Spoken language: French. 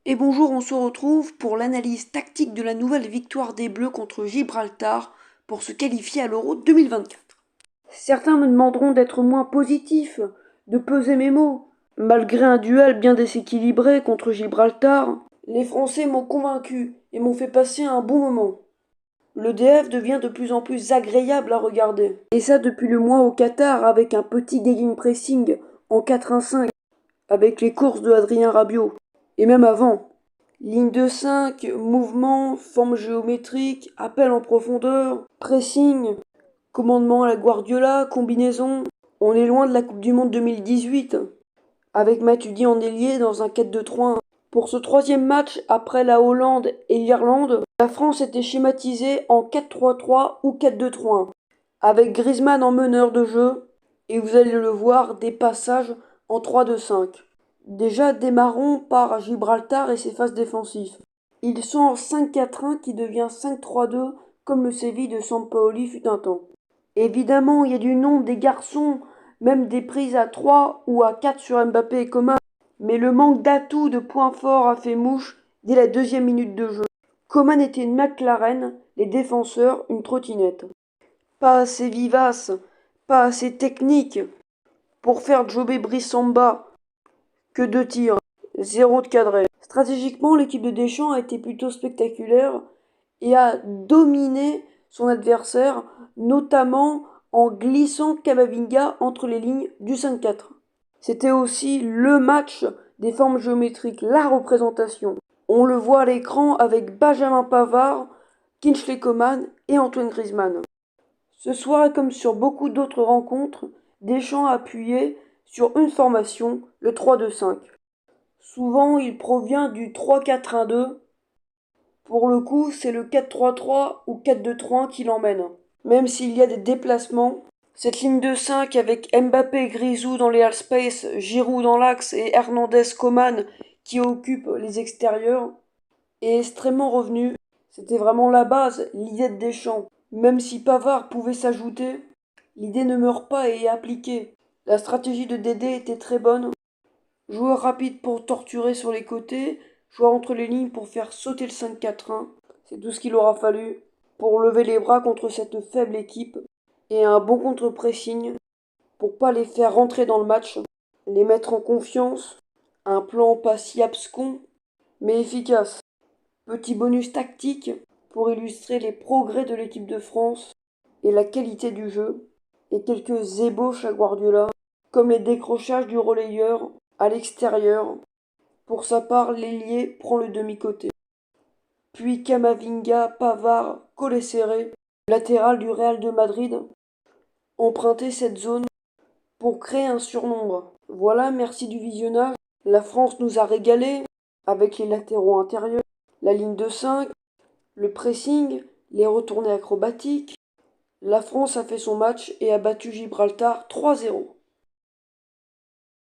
Et bonjour, on se retrouve pour l'analyse tactique de la nouvelle victoire des Bleus contre Gibraltar pour se qualifier à l'Euro 2024. Certains me demanderont d'être moins positif, de peser mes mots. Malgré un duel bien déséquilibré contre Gibraltar, les Français m'ont convaincu et m'ont fait passer un bon moment. Le DF devient de plus en plus agréable à regarder. Et ça depuis le mois au Qatar avec un petit gegenpressing en 4-1-5, avec les courses de Adrien Rabiot. Et même avant. Ligne de 5, mouvement, forme géométrique, appel en profondeur, pressing, commandement à la Guardiola, combinaison. On est loin de la Coupe du Monde 2018, avec Matuidi en ailier dans un 4-2-3-1. Pour ce troisième match, après la Hollande et l'Irlande, la France était schématisée en 4-3-3 ou 4-2-3-1, avec Griezmann en meneur de jeu, et vous allez le voir, des passages en 3-2-5. Déjà, démarrons par Gibraltar et ses phases défensives. Ils sont en 5-4-1 qui devient 5-3-2 comme le Séville de Sampaoli fut un temps. Évidemment, il y a du nombre des garçons, même des prises à 3 ou à 4 sur Mbappé et Coman, mais le manque d'atouts de points forts a fait mouche dès la deuxième minute de jeu. Coman était une McLaren, les défenseurs une trottinette. Pas assez vivace, pas assez technique pour faire jobber Brissamba. Que 2 tirs, 0 de cadré. Stratégiquement, l'équipe de Deschamps a été plutôt spectaculaire et a dominé son adversaire, notamment en glissant Camavinga entre les lignes du 5-4. C'était aussi le match des formes géométriques, la représentation. On le voit à l'écran avec Benjamin Pavard, Kingsley Coman et Antoine Griezmann. Ce soir, comme sur beaucoup d'autres rencontres, Deschamps a appuyé sur une formation, le 3-2-5. Souvent, il provient du 3-4-1-2. Pour le coup, c'est le 4-3-3 ou 4-2-3-1 qui l'emmène. Même s'il y a des déplacements, cette ligne de 5 avec Mbappé et Grisou dans les half-space, Giroud dans l'axe et Hernandez Coman qui occupent les extérieurs, est extrêmement revenue. C'était vraiment la base, l'idée de Deschamps. Même si Pavard pouvait s'ajouter, l'idée ne meurt pas et est appliquée. La stratégie de Dédé était très bonne. Joueur rapide pour torturer sur les côtés, joueur entre les lignes pour faire sauter le 5-4-1. C'est tout ce qu'il aura fallu pour lever les bras contre cette faible équipe et un bon contre-pressing pour pas les faire rentrer dans le match, les mettre en confiance. Un plan pas si abscon mais efficace. Petit bonus tactique pour illustrer les progrès de l'équipe de France et la qualité du jeu, et quelques ébauches à Guardiola, comme les décrochages du relayeur à l'extérieur. Pour sa part, l'ailier prend le demi-côté. Puis Camavinga, Pavard, collé serré, latéral du Real de Madrid, emprunter cette zone pour créer un surnombre. Voilà, merci du visionnage. La France nous a régalé avec les latéraux intérieurs, la ligne de 5, le pressing, les retournées acrobatiques. La France a fait son match et a battu Gibraltar 3-0.